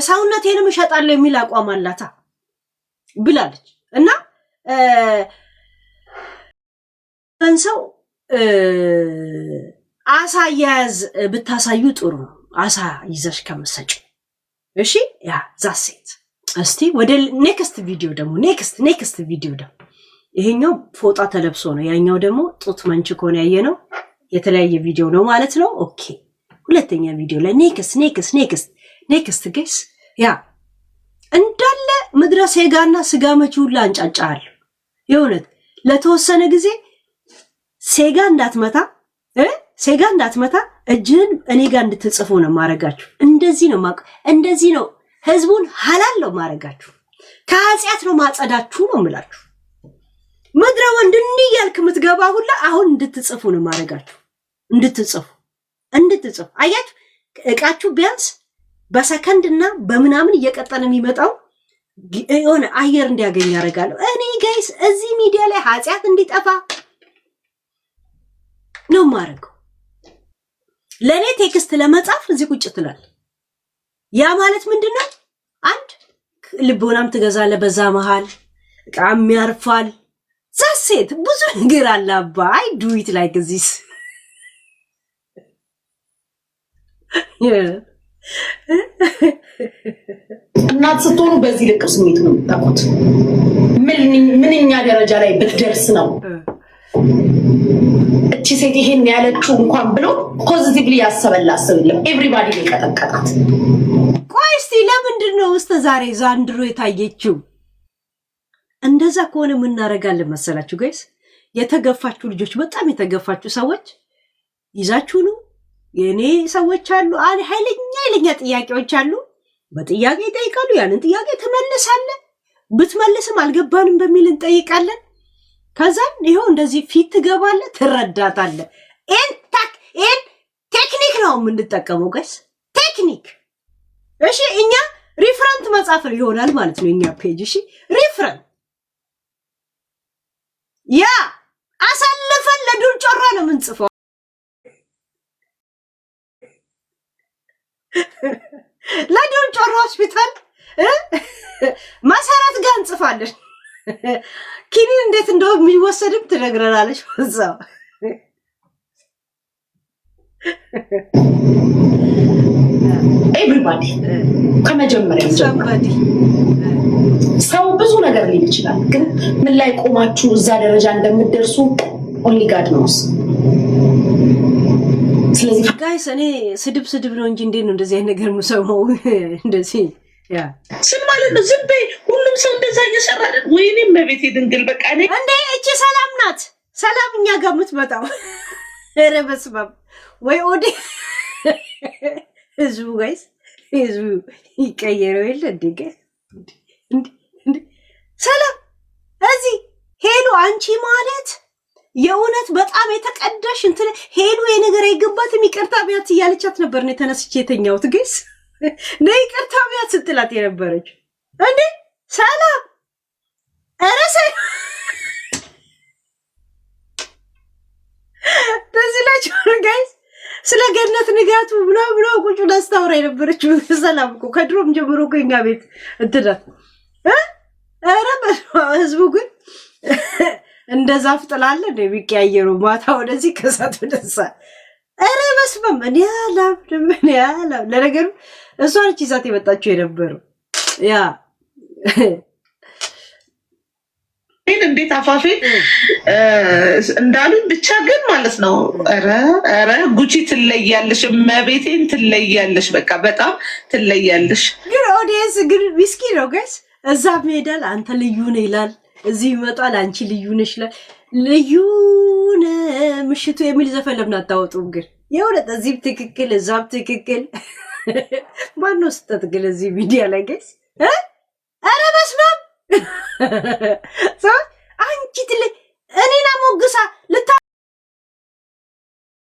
ሰውነቴንም እሸጣለሁ የሚል አቋም አላታ ብላለች። እና እንሰው አሳ ያዝ ብታሳዩ ጥሩ ነው። አሳ ይዘሽ ከምሰጭ እሺ ያ ዛሴት እስቲ ወደ ኔክስት ቪዲዮ ደግሞ ኔክስት ቪዲዮ ደግሞ ይሄኛው ፎጣ ተለብሶ ነው ያኛው ደግሞ ጡት መንችኮ ነው ያየነው የተለያየ ቪዲዮ ነው ማለት ነው። ኦኬ ሁለተኛ ቪዲዮ ላይ ኔክስት ጋይስ ያ እንዳለ መድረስ ሄጋና ስጋ መቺ ሁላ አንጫጫል የሆነት ለተወሰነ ጊዜ ሴጋ እንዳትመታ እጅን እኔ ጋር እንድትጽፉ ነው ማረጋችሁ። እንደዚህ ነው ህዝቡን ሐላል ነው ማረጋችሁ። ከኃጢአት ነው ማጸዳችሁ ነው ምላችሁ። ምድረ ወንድ እንዲያልክ ምትገባ ሁላ አሁን እንድትጽፉ ነው ማረጋችሁ። እንድትጽፉ አያችሁ እቃችሁ ቢያንስ በሰከንድና በምናምን እየቀጠለ የሚመጣው የሆነ አየር እንዲያገኝ ያደርጋለሁ። እኔ ጋይስ እዚህ ሚዲያ ላይ ኃጢአት እንዲጠፋ ነው ማረገው። ለኔ ቴክስት ለመጻፍ እዚህ ቁጭ ትላል። ያ ማለት ምንድነው? አንድ ልቦናም ትገዛለ በዛ መሃል ቃም ያርፋል። ዛሴት ብዙ ነገር አለ አባ አይ ዱ ኢት ላይክ ዚስ እናት ስትሆኑ በዚህ ልክ ስሜት ነው የምታውቁት። ምንኛ ደረጃ ላይ ብትደርስ ነው እቺ ሴት ይሄን ያለችው እንኳን ብሎ ፖዚቲቭሊ ያሰበላስብልም ኤቭሪባዲ ይቀጠቀጣት። ቆይ እስቲ ለምንድን ነው ዛሬ ዛንድሮ የታየችው? እንደዛ ከሆነ ምን እናደርጋለን መሰላችሁ ጋይስ? የተገፋችሁ ልጆች በጣም የተገፋችሁ ሰዎች ይዛችሁ ነው የኔ ሰዎች አሉ ኃይለኛ ጥያቄዎች አሉ። በጥያቄ ይጠይቃሉ። ያንን ጥያቄ ትመልሳለህ። ብትመልስም አልገባንም በሚል እንጠይቃለን። ከዛን ይሄው እንደዚህ ፊት ትገባለህ፣ ትረዳታለህ። ኤን ቴክኒክ ነው የምንጠቀመው ጋይስ ቴክኒክ። እሺ እኛ ሪፈረንት መጻፍ ይሆናል ማለት ነው እኛ ፔጅ። እሺ ሪፈረንት ያ አሳልፈን ለዱር ጮራ ነው የምንጽፈው። ለዱር ጮራ ሆስፒታል መሰረት ጋር እንጽፋለን። ኪኒን እንዴት እንደው የሚወሰድም ትነግረናለች ወዛው። ኤቭሪባዲ ከመጀመሪያ ሰው ብዙ ነገር ሊል ይችላል፣ ግን ምን ላይ ቆማችሁ እዛ ደረጃ እንደምትደርሱ ኦንሊ ጋድ ኖውስ። ስለዚህ ጋይስ እኔ ስድብ ነው እንጂ እንዴት ነው እንደዚህ አይነት ነገር የምሰማው? እንደዚህ ያ ስም ማለት ነው። ዝም በይ ሁሉም ሰው እንደዛ እየሰራ አይደል? ወይኔ መቤቴ ድንግል በቃ እኔ እንዴ እቺ ሰላም ናት። ሰላም እኛ ጋር የምትመጣው ኧረ በስመ አብ ወይ ኦዲ ህዝቡ ጋይስ ህዝቡ ይቀየረው የለ እንዴ ጋይስ እንዴ ሰላም እዚህ ሄሉ አንቺ ማለት የእውነት በጣም የተቀደሽ እንትን ሄሉ የነገር አይገባትም ይቅርታ ቢያት እያለቻት ነበር ነው ተነስቼ የተኛሁት ጋይስ ነይ ይቅርታ ቢያት ስትላት የነበረች እንዴ ሰላም አረሰ ተዝላችሁ ጋይስ ስለ ገነት ንጋቱ ብሎ ቁጭ ላስታውራ የነበረች ሰላም እኮ ከድሮም ጀምሮ እኮ እኛ ቤት እንትዳት አረ ህዝቡ ግን እንደዛ ፍጥላለ እንደ ቢቀያየሩ ማታ ወደዚህ ከሳት ወደዛ አረ በስመም እኔ ያላም ለነገሩ እሷ ነች ይዛት የመጣችው የነበረው ያ እንዴት አፋፌ እንዳሉኝ ብቻ ግን ማለት ነው። ኧረ ጉቺ ትለያለሽ፣ እመቤቴን ትለያለሽ፣ በቃ በጣም ትለያለሽ። ግን ኦዲየንስ ግን ዊስኪ ነው ጋይስ። እዛ ሄዳል አንተ ልዩ ነህ ይላል፣ እዚህ ይመጣል አንቺ ልዩ ነሽ ይላል። ልዩ ነህ ምሽቱ የሚል ዘፈን ለምን አታወጡም? ግን የእውነት እዚህም ትክክል እዛም ትክክል። ማነው ስህተት ግን እዚህ ሚዲያ ላይ ጋይስ? ኧረ በስመ አብ አንቺ እኔና ሞግሳ